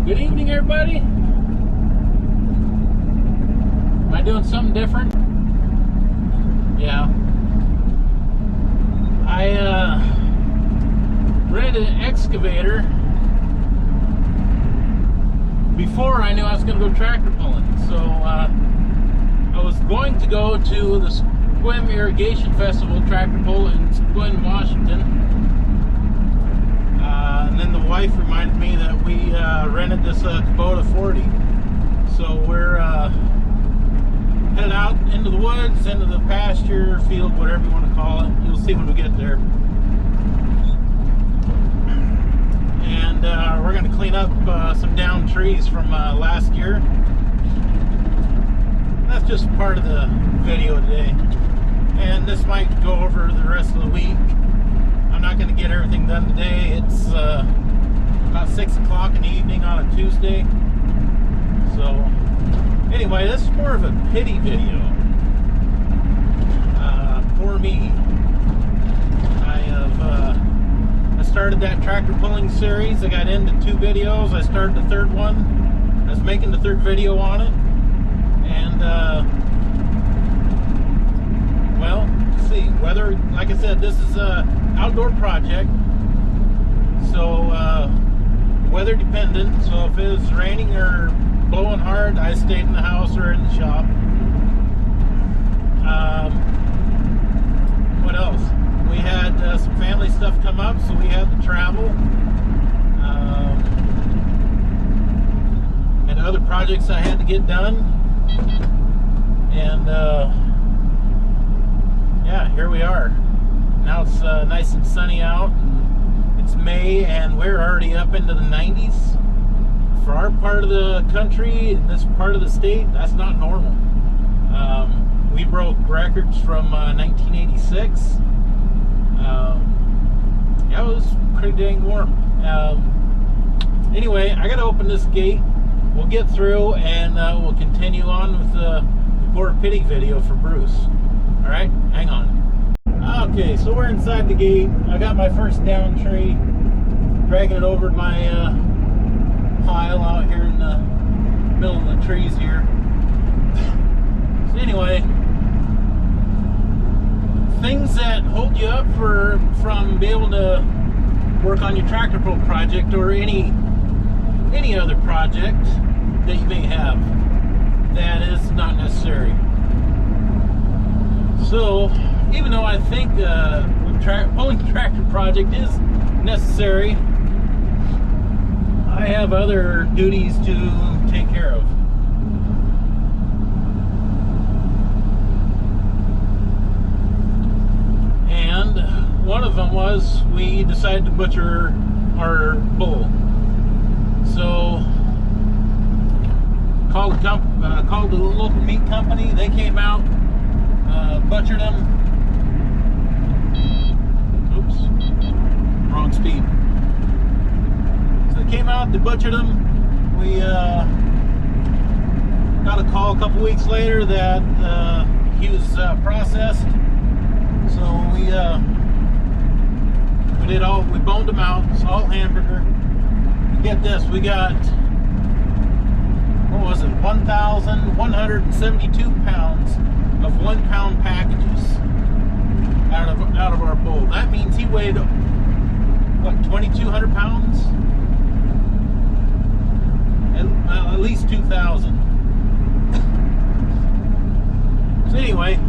Good evening, everybody. Am I doing something different? Yeah. I rented an excavator before I knew I was going to go tractor pulling. So I was going to go to the Sequim Irrigation Festival tractor pull in Sequim, Washington. And then the wife reminded me that we rented this Kubota 40. So we're headed out into the woods, into the pasture, field, whatever you want to call it. You'll see when we get there. And we're going to clean up some downed trees from last year. That's just part of the video today. And this might go over the rest of the week. I'm not going to get everything done today. It's about 6 o'clock in the evening on a Tuesday. So, anyway, this is more of a pity video for me. I started that tractor pulling series. I got into 2 videos. I started the 3rd one. I was making the 3rd video on it. And, well, let's see. Weather, like I said, this is a outdoor project, so weather dependent. So if it was raining or blowing hard, I stayed in the house or in the shop. What else? We had some family stuff come up, so we had to travel, and other projects I had to get done. And yeah, here we are. Now it's nice and sunny out. It's May and we're already up into the 90s. For our part of the country, in this part of the state, that's not normal. We broke records from 1986. Yeah, it was pretty dang warm. Anyway, I gotta open this gate. We'll get through and we'll continue on with the poor pity video for Bruce. Alright, hang on. Okay, so we're inside the gate. I got my first down tree, dragging it over to my pile out here in the middle of the trees here. So anyway, things that hold you up from being able to work on your tractor pull project or any other project that you may have that is not necessary. So, even though I think pulling the tractor project is necessary, I have other duties to take care of. And one of them was we decided to butcher our bull. So, called the local meat company. They came out, butchered him. Oops, wrong speed. So they came out, they butchered him. We got a call a couple weeks later that he was processed. So we boned him out. It's all hamburger. Get this, we got, what was it, 1,172 pounds of 1 pound packages out of our bull. That means he weighed, what, 2,200 pounds? At least 2,000. So anyway,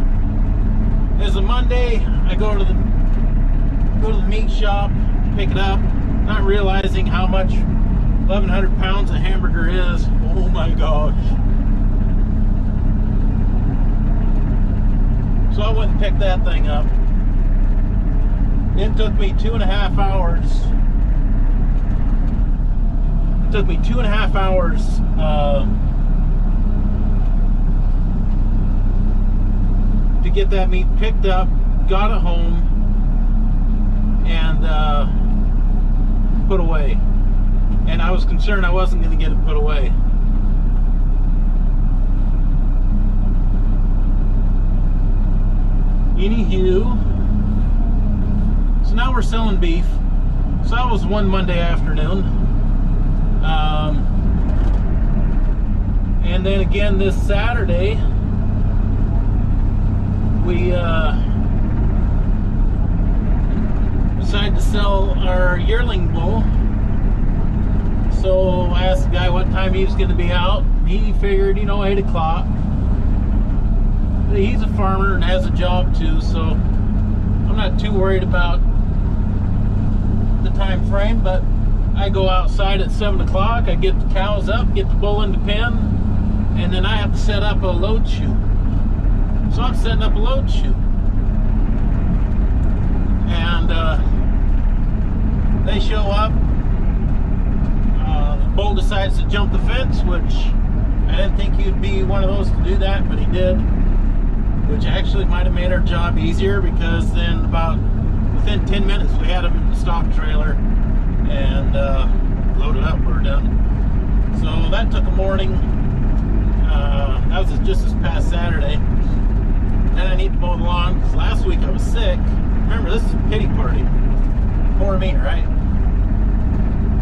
it's a Monday. I go to the meat shop, pick it up, not realizing how much 1,100 pounds of hamburger is. Oh my gosh. So I went and picked that thing up. It took me 2.5 hours. It took me 2.5 hours to get that meat picked up, got it home, and put away. And I was concerned I wasn't going to get it put away. Anywho, so now we're selling beef. So that was one Monday afternoon. then again this Saturday, we decided to sell our yearling bull. So I asked the guy what time he was going to be out. He figured, 8 o'clock. He's a farmer and has a job too, so I'm not too worried about the time frame. But I go outside at 7 o'clock. I get the cows up, get the bull in the pen, and then I have to set up a load chute. So I'm setting up a load chute, and they show up. The bull decides to jump the fence, which I didn't think he'd be one of those to do that, but he did, which actually might have made our job easier, because then within 10 minutes we had him in the stock trailer and loaded up. We're done. So that took a morning. That was just this past Saturday. Then I need to mow the lawn, because last week I was sick. Remember, this is a pity party for me, right?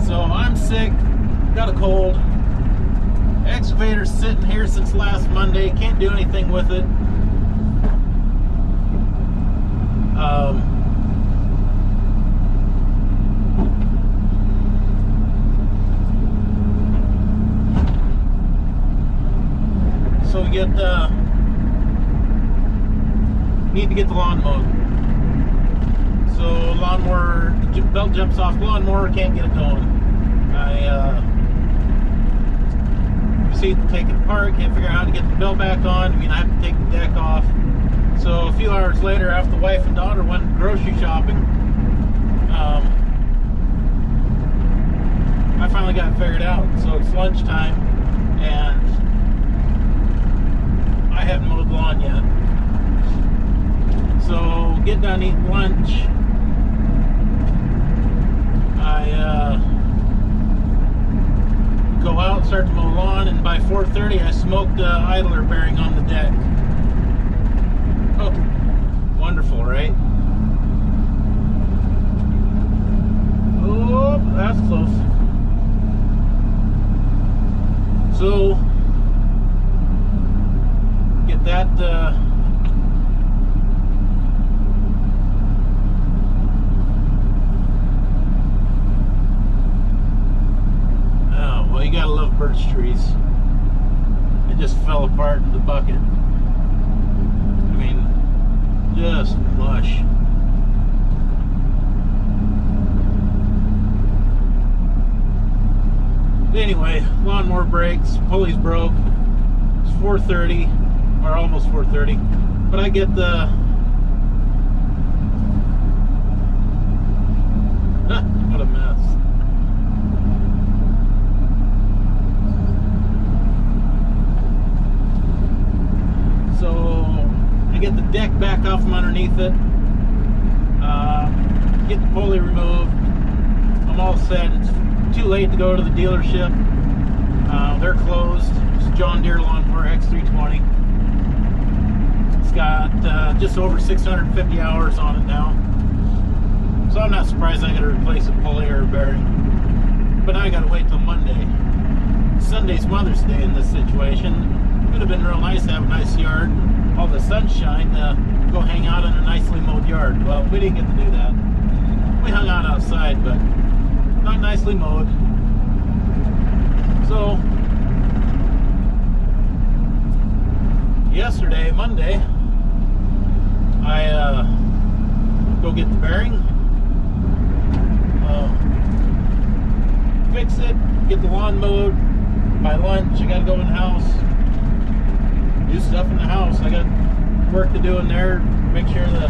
So I'm sick, got a cold. Excavator's sitting here since last Monday. Can't do anything with it. So we need to get the lawn mowed. So lawnmower, belt jumps off lawnmower, can't get it going. I proceed to take it apart, can't figure out how to get the belt back on. I have to take the deck off. So a few hours later, after the wife and daughter went grocery shopping, I finally got it figured out. So it's lunchtime, and I haven't mowed the lawn yet. So get done eating lunch. I go out, start to mow the lawn, and by 4:30 I smoked the idler bearing on the deck. Oh, wonderful, right? Oh, that's close. So get that well, you gotta love birch trees. It just fell apart in the bucket. I mean, just mush. Anyway, lawnmower breaks, pulley's broke. It's 4:30, or almost 4:30. But I get the what a mess. So I get the deck back off from underneath it, get the pulley removed. I'm all set. It's too late to go to the dealership. They're closed. It's John Deere lawnmower X320. It's got just over 650 hours on it now. So I'm not surprised I got to replace a pulley or a bearing. But now I got to wait till Monday. Sunday's Mother's Day in this situation. It would have been real nice to have a nice yard, all the sunshine, go hang out in a nicely mowed yard. Well, we didn't get to do that. We hung out outside, but not nicely mowed. So yesterday, Monday, I go get the bearing, fix it, get the lawn mowed. By lunch, I gotta go in the house, do stuff in the house. I got work to do in there, make sure the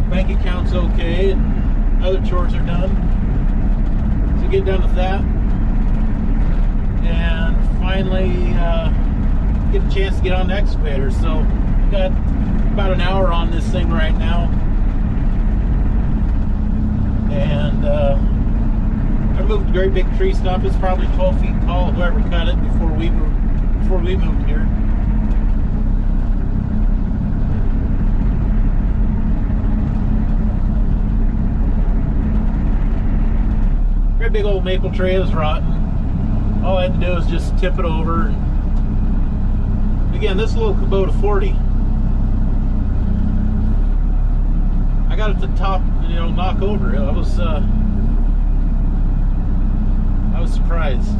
bank account's okay and other chores are done. So get done with that, and finally get a chance to get on the excavator. So got about an hour on this thing right now, and I moved a great big tree stump. It's probably 12 feet tall, whoever cut it before we moved here. Big old maple tree. It was rotten. All I had to do was just tip it over and again, this little Kubota 40, I got it to top, you know, knock over. I was surprised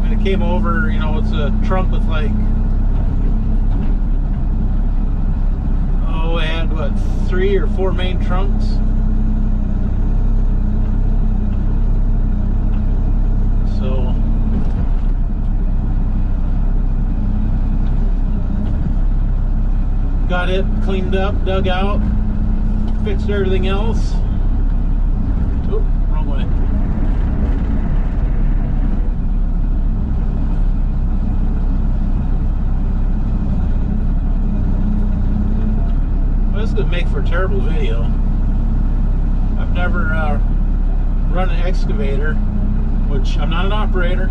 when it came over. You know, it's a trunk with like, oh, it had what, 3 or 4 main trunks. So got it cleaned up, dug out, fixed everything else. Oh, wrong way. Well, this could make for a terrible video. I've never run an excavator, which I'm not an operator.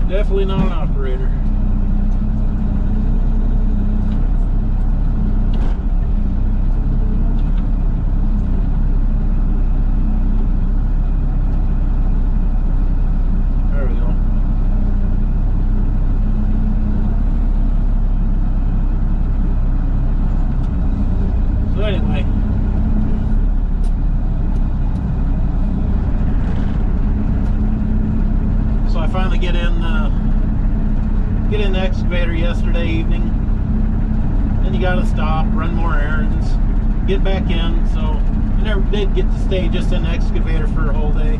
Definitely not an operator. There we go. So anyway, so I finally get in the excavator yesterday evening. Then you gotta stop, run more errands, get back in. So I never did get to stay just in the excavator for a whole day.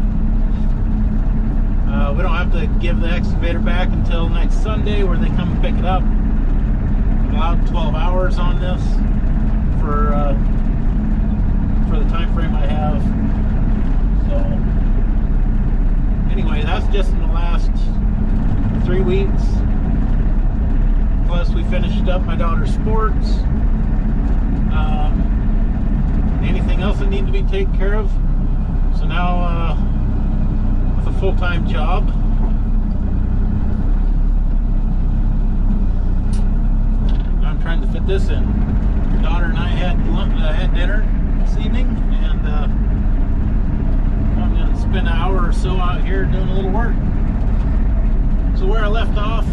We don't have to give the excavator back until next Sunday, where they come and pick it up. I'm allowed 12 hours on this for the time frame I have. So anyway, that's just in the last 3 weeks. Plus we finished up my daughter's sports. Anything else that needed to be taken care of. So now with a full-time job, I'm trying to fit this in. Your daughter and I had dinner this evening, and I'm going to spend an hour or so out here doing a little work. So where I left off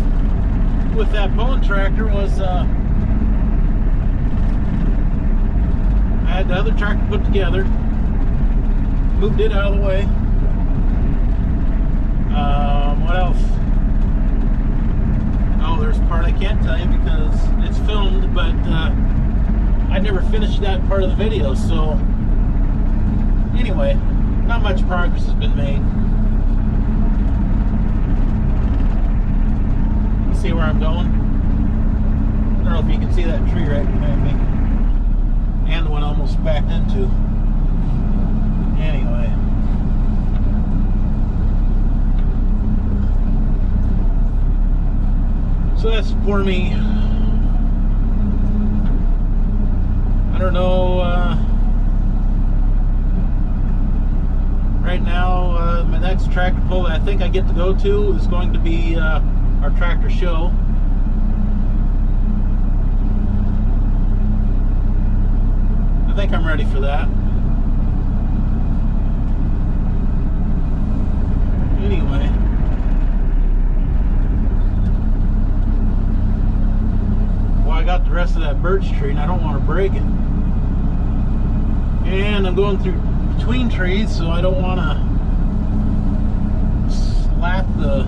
with that bone tractor was I had the other tractor put together, moved it out of the way. What else? Oh, there's a part I can't tell you because it's filmed, but I never finished that part of the video. So anyway, not much progress has been made. You see where I'm going? I don't know if you can see that tree right behind me, and the one I almost backed into. Anyway, so that's for me. I don't know. Right now, my next tractor pull that I think I get to go to is going to be our tractor show. I think I'm ready for that. Anyway, well, I got the rest of that birch tree and I don't want to break it. And I'm going through between trees, so I don't want to slap the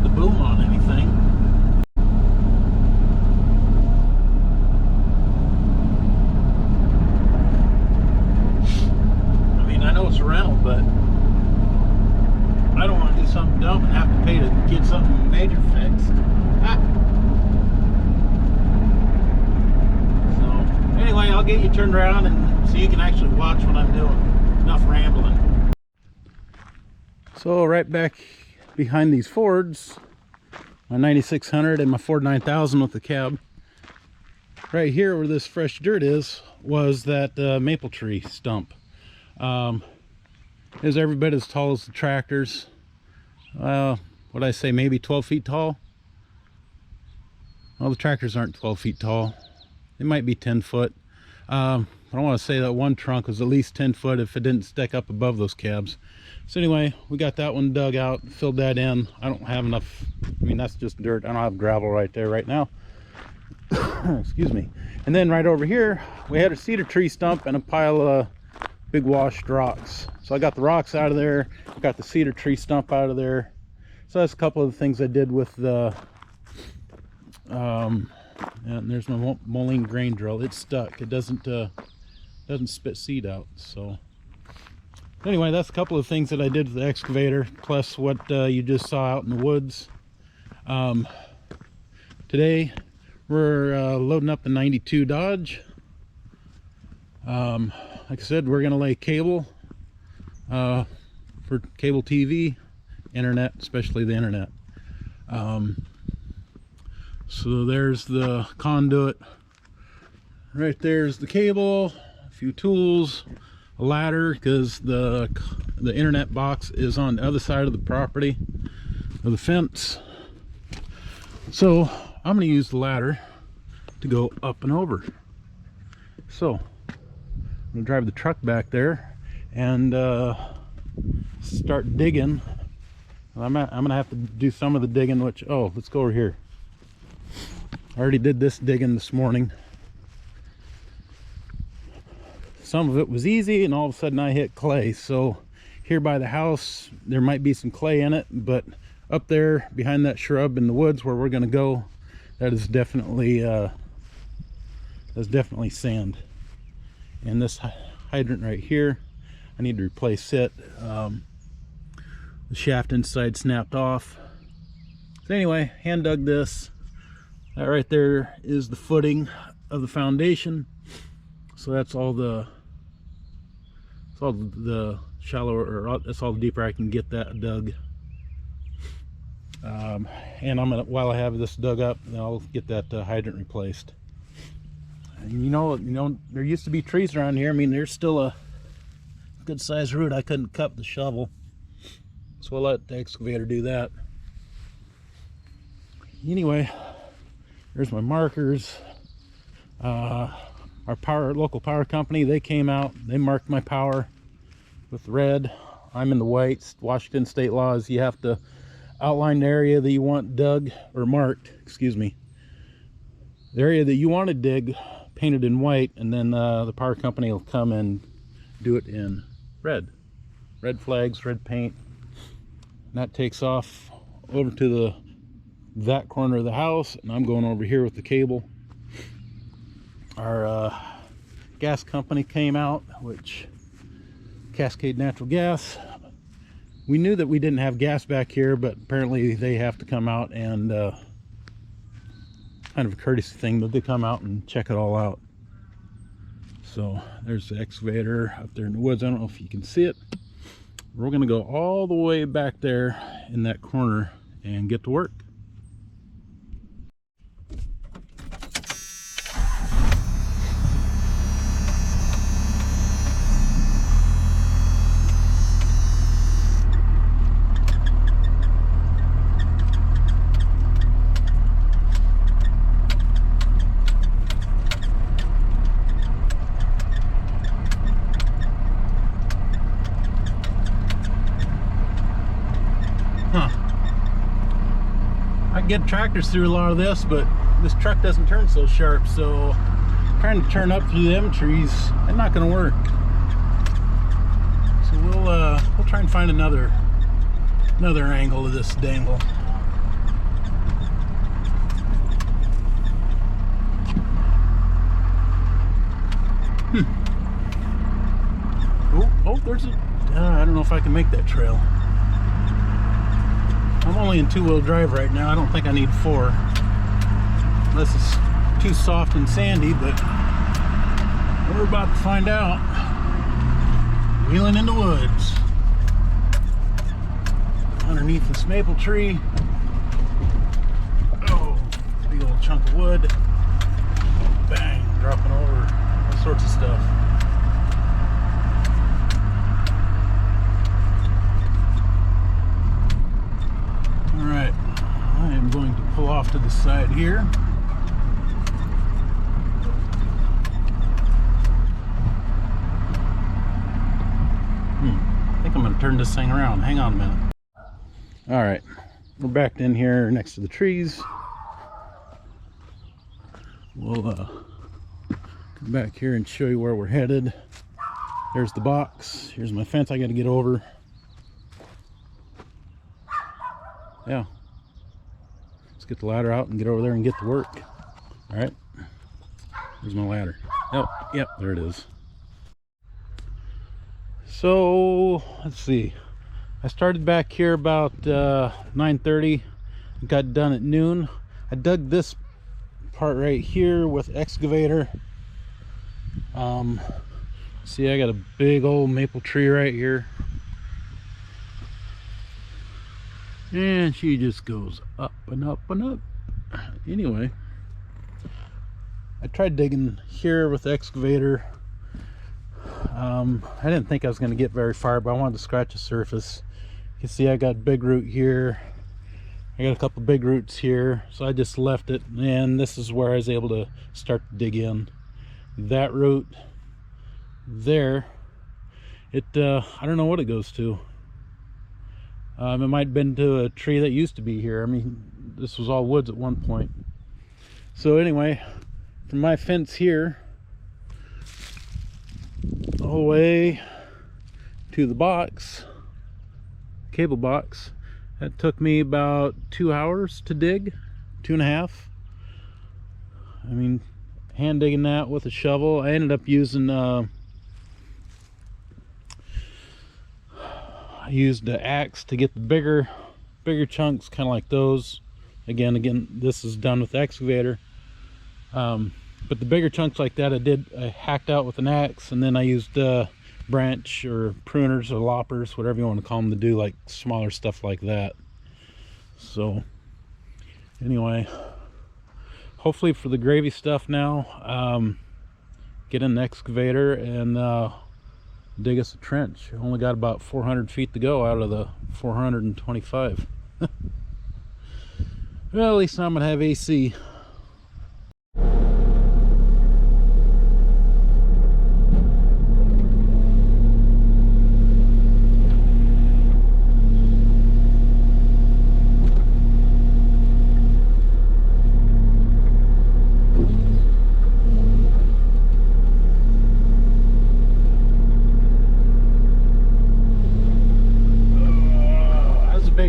boom on anything. I mean, I know it's a rental, but I don't want to do something dumb and have to pay to get something major fixed. So anyway, I'll get you turned around and so you can actually watch what I'm doing. Enough rambling. So right back behind these Fords, my 9600 and my Ford 9000 with the cab, right here where this fresh dirt is was that maple tree stump. It was every bit as tall as the tractors. What I say, maybe 12 feet tall. Well, the tractors aren't 12 feet tall. They might be 10 foot. But I want to say that one trunk was at least 10 foot if it didn't stick up above those cabs. So anyway, we got that one dug out, filled that in. I don't have enough, I mean, that's just dirt. I don't have gravel right there right now. Excuse me. And then right over here, we had a cedar tree stump and a pile of big washed rocks. So I got the rocks out of there, got the cedar tree stump out of there. So that's a couple of the things I did with the, and there's my mulling grain drill. It's stuck. It doesn't spit seed out. So anyway, that's a couple of things that I did with the excavator, plus what you just saw out in the woods. Today we're loading up the 92 Dodge. Like I said, we're gonna lay cable for cable TV, internet, especially the internet. So there's the conduit. Right there's the cable, a few tools, a ladder, because the internet box is on the other side of the property, of the fence. So I'm going to use the ladder to go up and over. So I'm going to drive the truck back there and start digging. I'm going to have to do some of the digging, which, oh, let's go over here. I already did this digging this morning. Some of it was easy, and all of a sudden I hit clay. So here by the house there might be some clay in it, but up there behind that shrub in the woods where we're going to go, that is definitely sand. And this hydrant right here, I need to replace it. The shaft inside snapped off. So anyway, hand dug this. That right there is the footing of the foundation. So that's all the shallower, or that's all the deeper I can get that dug. And I'm gonna, while I have this dug up, I'll get that hydrant replaced. And you know, there used to be trees around here. I mean, there's still a good sized root. I couldn't cut with the shovel, so I'll let the excavator do that. Anyway, there's my markers. Our local power company, they came out, they marked my power with red. I'm in the whites. Washington state laws, you have to outline the area that you want dug, or marked, excuse me. The area that you want to dig, painted in white, and then the power company will come and do it in red. Red flags, red paint. And that takes off over to that corner of the house, and I'm going over here with the cable. Our gas company came out, which Cascade Natural Gas. We knew that we didn't have gas back here, but apparently they have to come out, and kind of a courtesy thing, but they come out and check it all out. So there's the excavator up there in the woods. I don't know if you can see it. We're going to go all the way back there in that corner and get to work. Get tractors through a lot of this, but this truck doesn't turn so sharp, so trying to turn up through them trees, it's not going to work. So we'll try and find another angle of this dangle. Oh, there's a I don't know if I can make that trail. I'm only in two-wheel drive right now. I don't think I need four, unless it's too soft and sandy, but we're about to find out. Wheeling in the woods underneath this maple tree. Oh, big old chunk of wood. Bang, dropping over all sorts of stuff. Alright, I am going to pull off to the side here. turn this thing around. Hang on a minute. All right, we're backed in here next to the trees. We'll come back here and show you where we're headed. There's the box. Here's my fence I got to get over. Yeah. Let's get the ladder out and get over there and get to work. All right. There's my ladder. Oh, yep, there it is. So, let's see. I started back here about 9:30. Got done at noon. I dug this part right here with excavator. See, I got a big old maple tree right here. And she just goes up and up and up. Anyway, I tried digging here with the excavator. I didn't think I was going to get very far, but I wanted to scratch the surface. You can see I got big root here. I got a couple big roots here, so I just left it, and this is where I was able to start to dig in. That root there, I don't know what it goes to. It might have been to a tree that used to be here. I mean, this was all woods at one point. So anyway, from my fence here all the way to the box, cable box, that took me about 2 hours to dig, 2.5. I mean, hand digging that with a shovel. I ended up using I used the axe to get the bigger chunks, kind of like those. Again, this is done with the excavator. But the bigger chunks like that, I hacked out with an axe, and then I used branch or pruners or loppers, whatever you want to call them, to do like smaller stuff like that. So anyway, hopefully for the gravy stuff now, get an excavator and dig us a trench. Only got about 400 feet to go out of the 425. Well, at least I'm gonna have AC.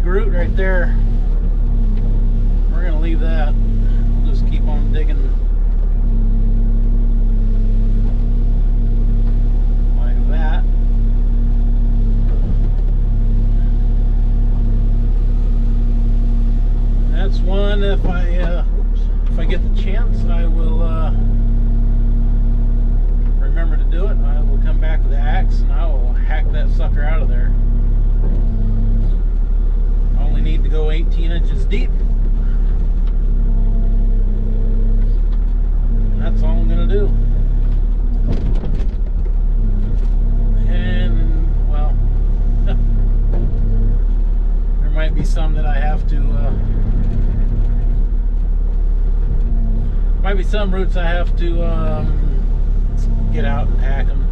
Root right there. We're gonna leave that. We'll just keep on digging like that. That's one. If I get the chance, I will remember to do it. I will come back with the axe and I will hack that sucker out of there. Need to go 18 inches deep. That's all I'm gonna do. And well, there might be some that I have to might be some roots I have to get out and hack them.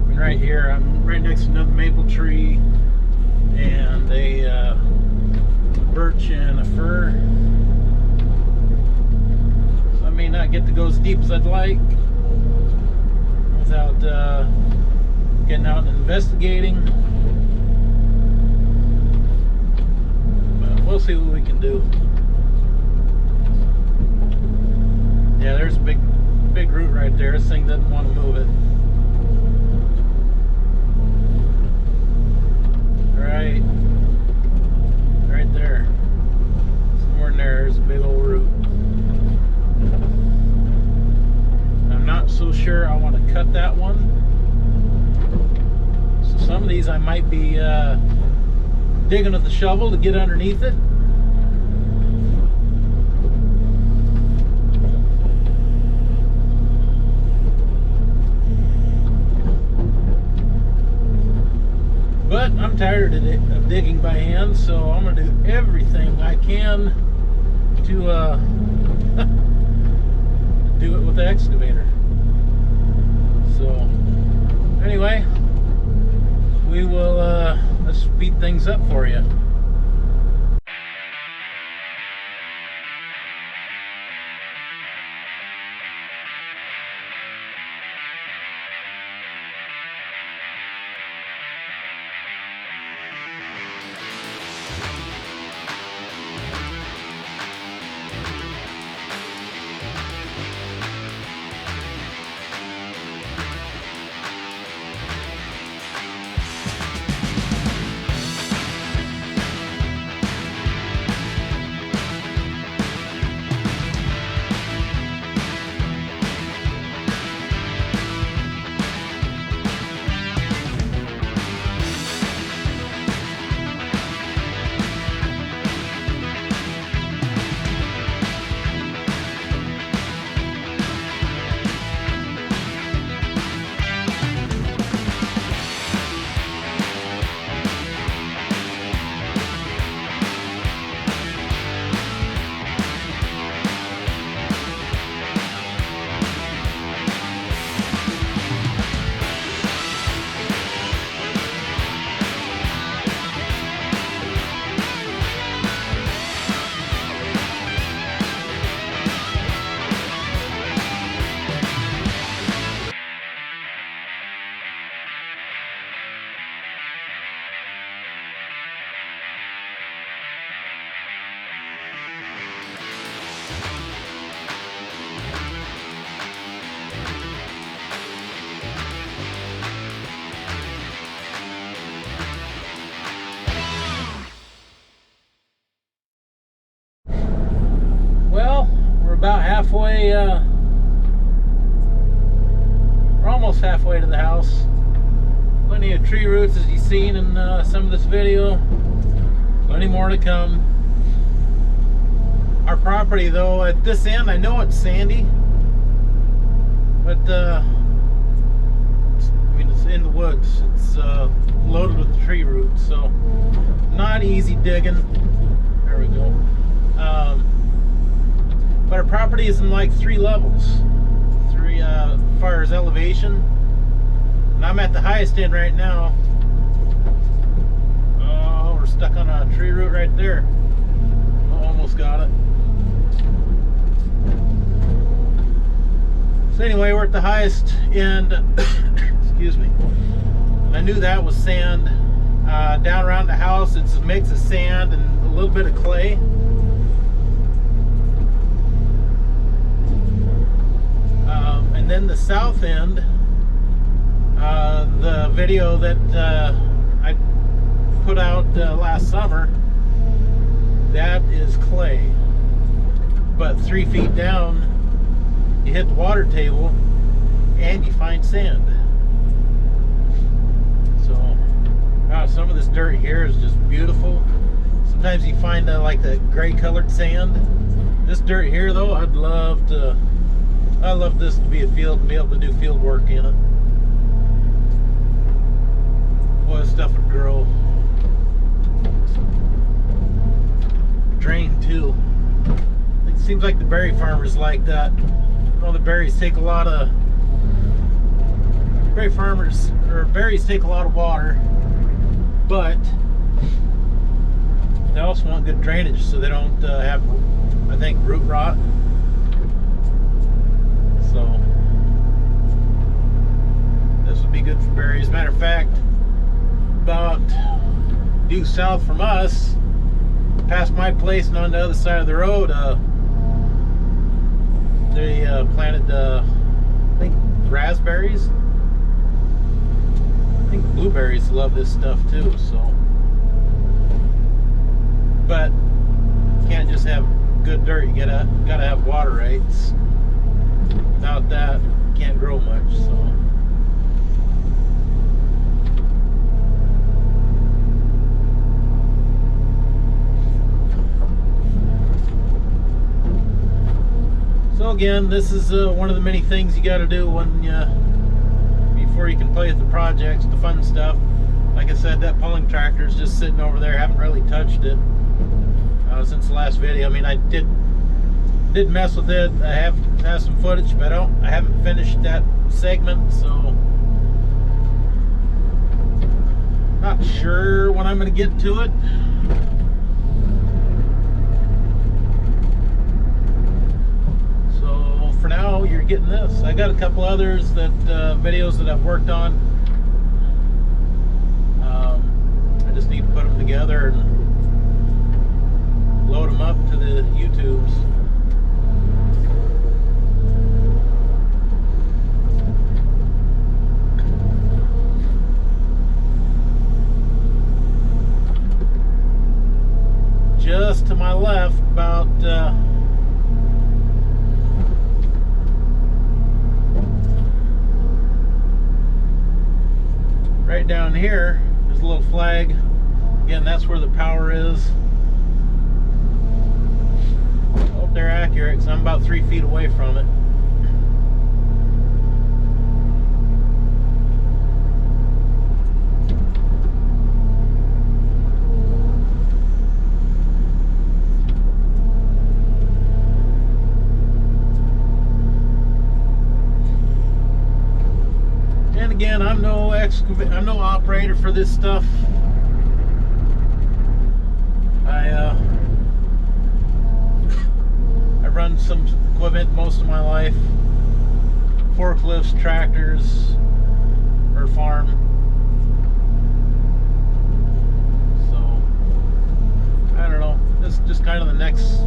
I mean, right here I'm right next to another maple tree and a birch and a fir. So I may not get to go as deep as I'd like without getting out and investigating. But we'll see what we can do. Yeah, there's a big root right there. This thing doesn't want to move it. Right there. Somewhere in there's a big old root. I'm not so sure I want to cut that one. So some of these I might be digging with the shovel to get underneath it. But I'm tired of digging by hand, so I'm going to do everything I can to do it with the excavator. So anyway, we will let's speed things up for you. Well, we're about halfway, we're almost halfway to the house. Plenty of tree roots as you've seen in some of this video. Plenty more to come. Our property though, at this end, I know it's sandy, but I mean, it's in the woods. It's loaded with tree roots, so not easy digging. There we go. But our property is in like 3 levels, as far as elevation, and I'm at the highest end right now. Oh, we're stuck on a tree root right there. Oh, almost got it. So anyway, we're at the highest end. Excuse me. I knew that was sand. Down around the house, it's a mix of sand and a little bit of clay. And then the south end, the video that I put out last summer, that is clay. But 3 feet down, you hit the water table and you find sand. So some of this dirt here is just beautiful. Sometimes you find like the gray colored sand. This dirt here though, I love this to be a field and be able to do field work in it. Boy, this stuff would grow. Drain too. It seems like the berry farmers like that. All the berries take a lot of berries take a lot of water, but they also want good drainage so they don't have, I think, root rot. So this would be good for berries. Matter of fact, about due south from us, past my place and on the other side of the road, they planted, I think, raspberries. I think blueberries love this stuff too. So, but you can't just have good dirt. You gotta have water rights. Without that, you can't grow much. So. So again, this is one of the many things you got to do when before you can play with the projects, the fun stuff. Like I said, that pulling tractor is just sitting over there. I haven't really touched it since the last video. I mean, I did mess with it. I have some footage, but I haven't finished that segment, so not sure when I'm going to get to it. So for now, you're getting this. I got a couple others that videos that I've worked on. I just need to put them together and load them up to the YouTubes. Just to my left, about right down here, there's a little flag. Again, that's where the power is. Hope they're accurate, because I'm about 3 feet away from it. And again, I'm no operator for this stuff. I've run some equipment most of my life, forklifts, tractors, or farm. So I don't know. This is just kind of the next.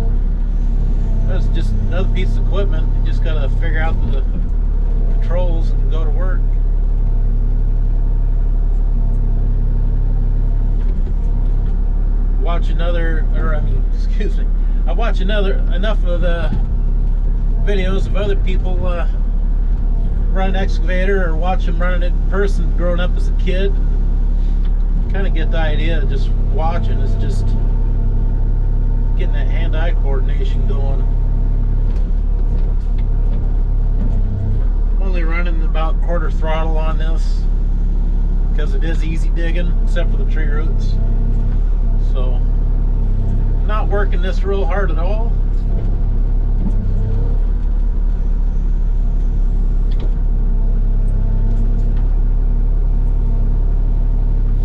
That's just another piece of equipment. You just gotta figure out the controls and go to work. Watch another, or I mean, excuse me, I watch enough of the videos of other people run an excavator, or watch them run it in person growing up as a kid. Kind of get the idea of just watching. It's just getting that hand-eye coordination going. I'm only running about quarter throttle on this because it is easy digging, except for the tree roots. So, not working this real hard at all.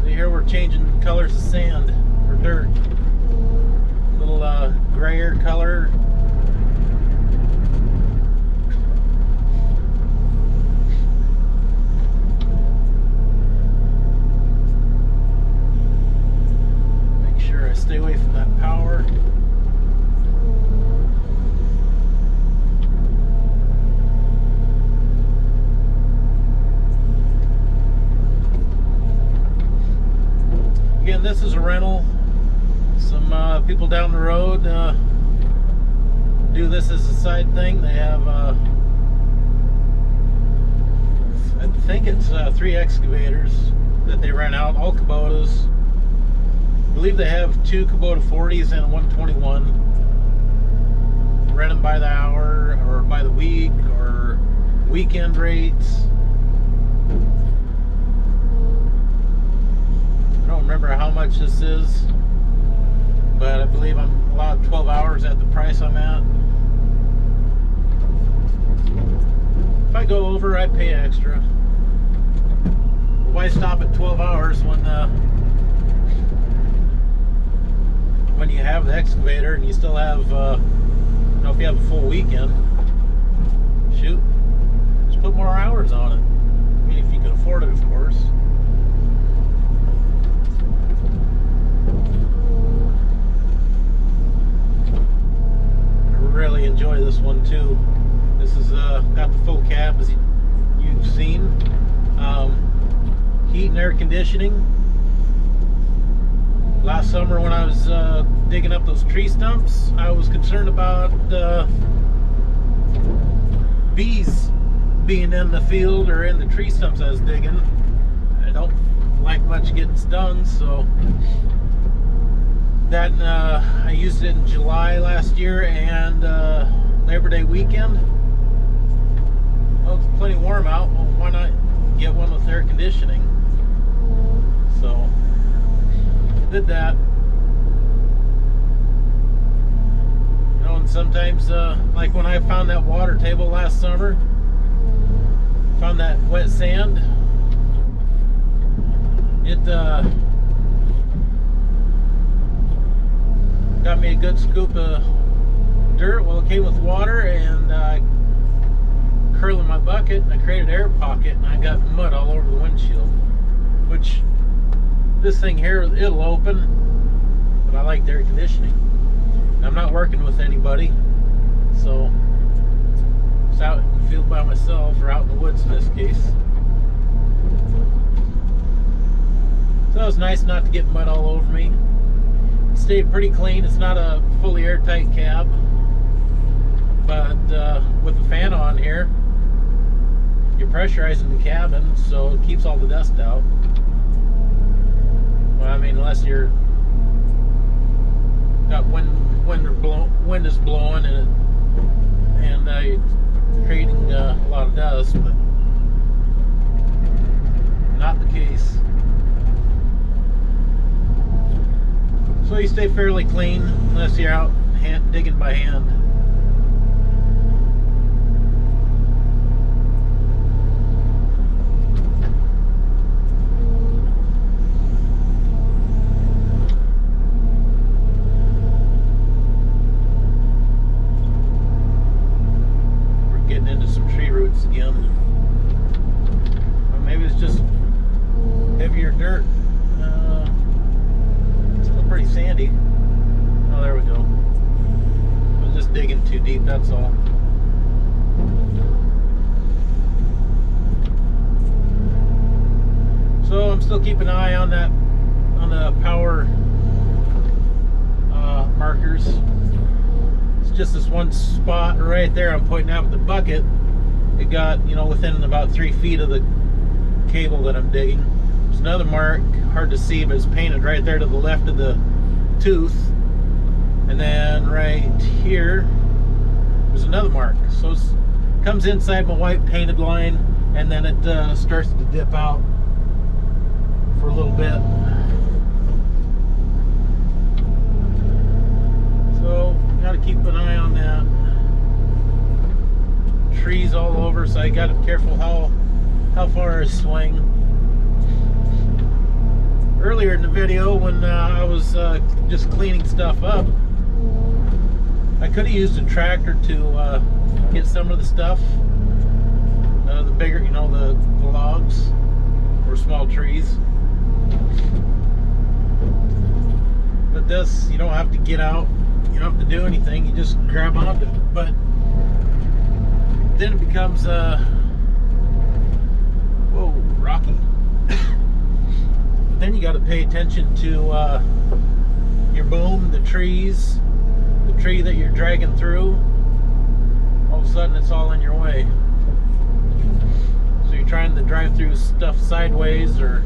See, here we're changing colors of sand or dirt. A little grayer color. Stay away from that power. Again, this is a rental. Some people down the road do this as a side thing. They have, I think it's 3 excavators that they rent out, all Kubotas. I believe they have 2 Kubota 40s and 121. Rent them by the hour or by the week or weekend rates. I don't remember how much this is, but I believe I'm allowed 12 hours at the price I'm at. If I go over, I pay extra. Why stop at 12 hours when you have the excavator and you still have, you know, if you have a full weekend, shoot, just put more hours on it. I mean, if you can afford it, of course. I really enjoy this one too. This is got the full cab, as you've seen. Heat and air conditioning. Last summer when I was digging up those tree stumps, I was concerned about bees being in the field or in the tree stumps I was digging. I don't like much getting stung, so that I used it in July last year and Labor Day weekend. Well, it's plenty warm out. Well, why not get one with air conditioning? So did that. You know, and sometimes like when I found that water table last summer, found that wet sand, it that scoop of dirt. Well, it came with water, and curling my bucket, I created an air pocket, and I got mud all over the windshield. Which this thing here, it'll open, but I like the air conditioning. And I'm not working with anybody, so it's out in the field by myself, or out in the woods in this case. So it was nice not to get mud all over me. It stayed pretty clean. It's not a fully airtight cab, but with the fan on here, you're pressurizing the cabin, so it keeps all the dust out. Well, I mean, unless you're got wind is blowing and you're creating a lot of dust, but not the case. So you stay fairly clean unless you're out digging by hand. Again, or maybe it's just heavier dirt. It's still pretty sandy. Oh, there we go. I was just digging too deep, that's all. So I'm still keeping an eye on that, on the power markers. It's just this one spot right there I'm pointing out with the bucket. It got, you know, within about 3 feet of the cable that I'm digging. There's another mark, hard to see, but it's painted right there to the left of the tooth. And then right here, there's another mark. So it comes inside my white painted line, and then it starts to dip out for a little bit. So, gotta keep an eye on that. Trees all over, so I got to be careful how far I swing. Earlier in the video, when I was just cleaning stuff up, I could have used a tractor to get some of the stuff, the bigger, you know, the logs or small trees. But this, you don't have to get out, you don't have to do anything, you just grab onto it. But then it becomes whoa, rocky. Then you got to pay attention to your boom, the trees, the tree that you're dragging through. All of a sudden it's all in your way. So you're trying to drive through stuff sideways or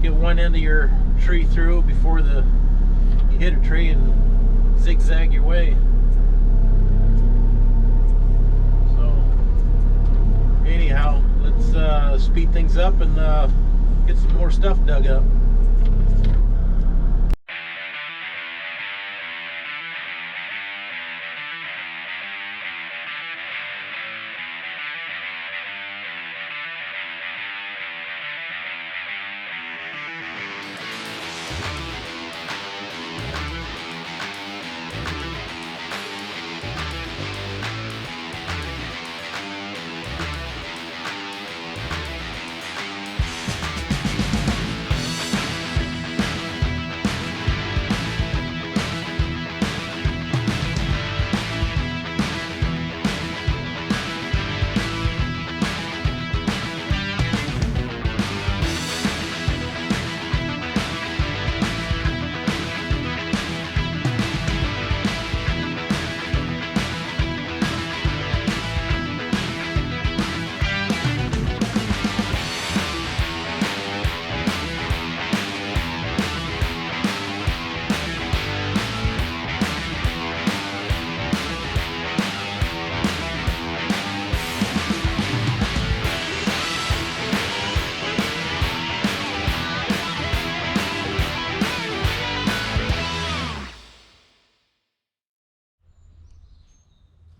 get one end of your tree through before you hit a tree and zigzag your way. Anyhow, let's speed things up and get some more stuff dug up.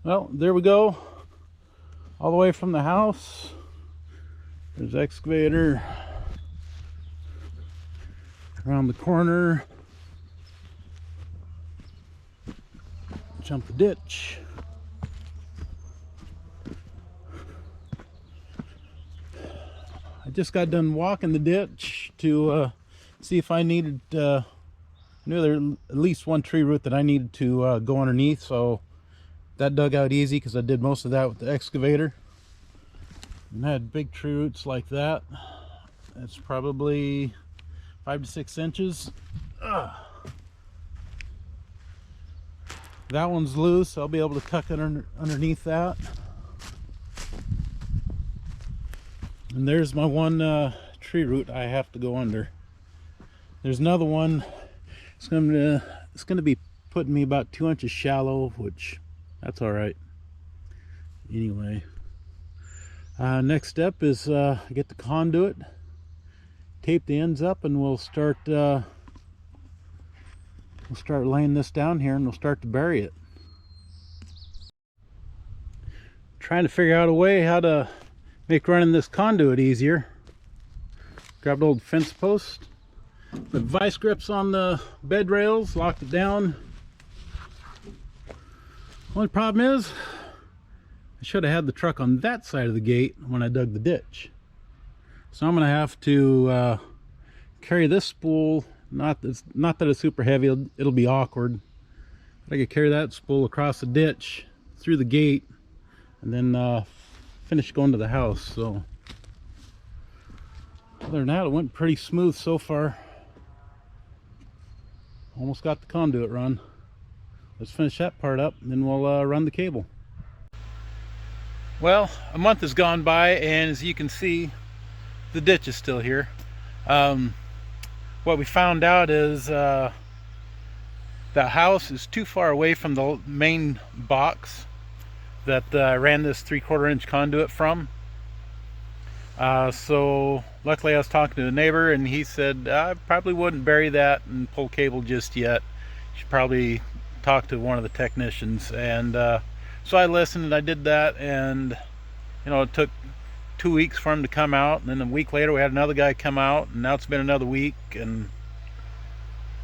Well, there we go. All the way from the house. There's the excavator. Around the corner. jump the ditch. I just got done walking the ditch to see if I needed, I knew there was at least one tree root that I needed to go underneath, so that dug out easy because I did most of that with the excavator. And I had big tree roots like that. It's probably 5 to 6 inches. That one's loose. I'll be able to tuck it underneath that. And there's my one tree root I have to go under. There's another one. It's gonna be putting me about 2 inches shallow, which that's all right. Anyway, next step is get the conduit, tape the ends up, and we'll start laying this down here, and we'll start to bury it. Trying to figure out a way how to make running this conduit easier. Grabbed an old fence post, put vice grips on the bed rails, locked it down. Only problem is I should have had the truck on that side of the gate when I dug the ditch. So I'm gonna have to carry this spool. Not that it's super heavy, it'll be awkward. But I could carry that spool across the ditch, through the gate, and then finish going to the house. So other than that, it went pretty smooth so far. Almost got the conduit run. Let's finish that part up, and then we'll run the cable. Well, a month has gone by, and as you can see, the ditch is still here. What we found out is the house is too far away from the main box that I ran this 3/4 inch conduit from. So luckily I was talking to a neighbor, and he said I probably wouldn't bury that and pull cable just yet. You should probably talk to one of the technicians. And so I listened, and I did that, and you know, it took 2 weeks for him to come out, and then a week later we had another guy come out, and now it's been another week. And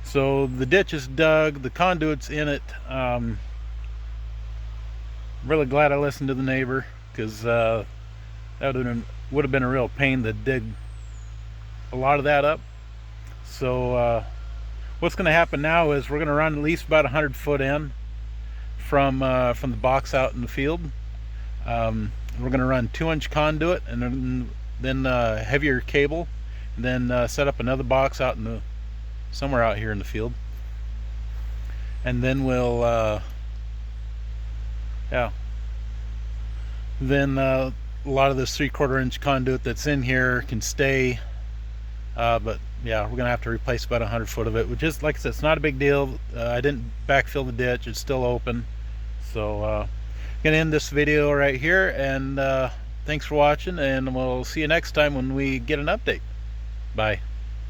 so the ditch is dug, the conduit's in it. Really glad I listened to the neighbor, because that would have been a real pain to dig a lot of that up. So what's going to happen now is we're going to run at least about 100 foot in from the box out in the field. We're going to run 2-inch conduit, and then heavier cable, and then set up another box out in somewhere out here in the field. And then we'll then a lot of this 3/4 inch conduit that's in here can stay, but yeah, we're gonna have to replace about 100 foot of it, which is, like I said, it's not a big deal. I didn't backfill the ditch, it's still open. So gonna end this video right here, and thanks for watching, and we'll see you next time when we get an update. Bye.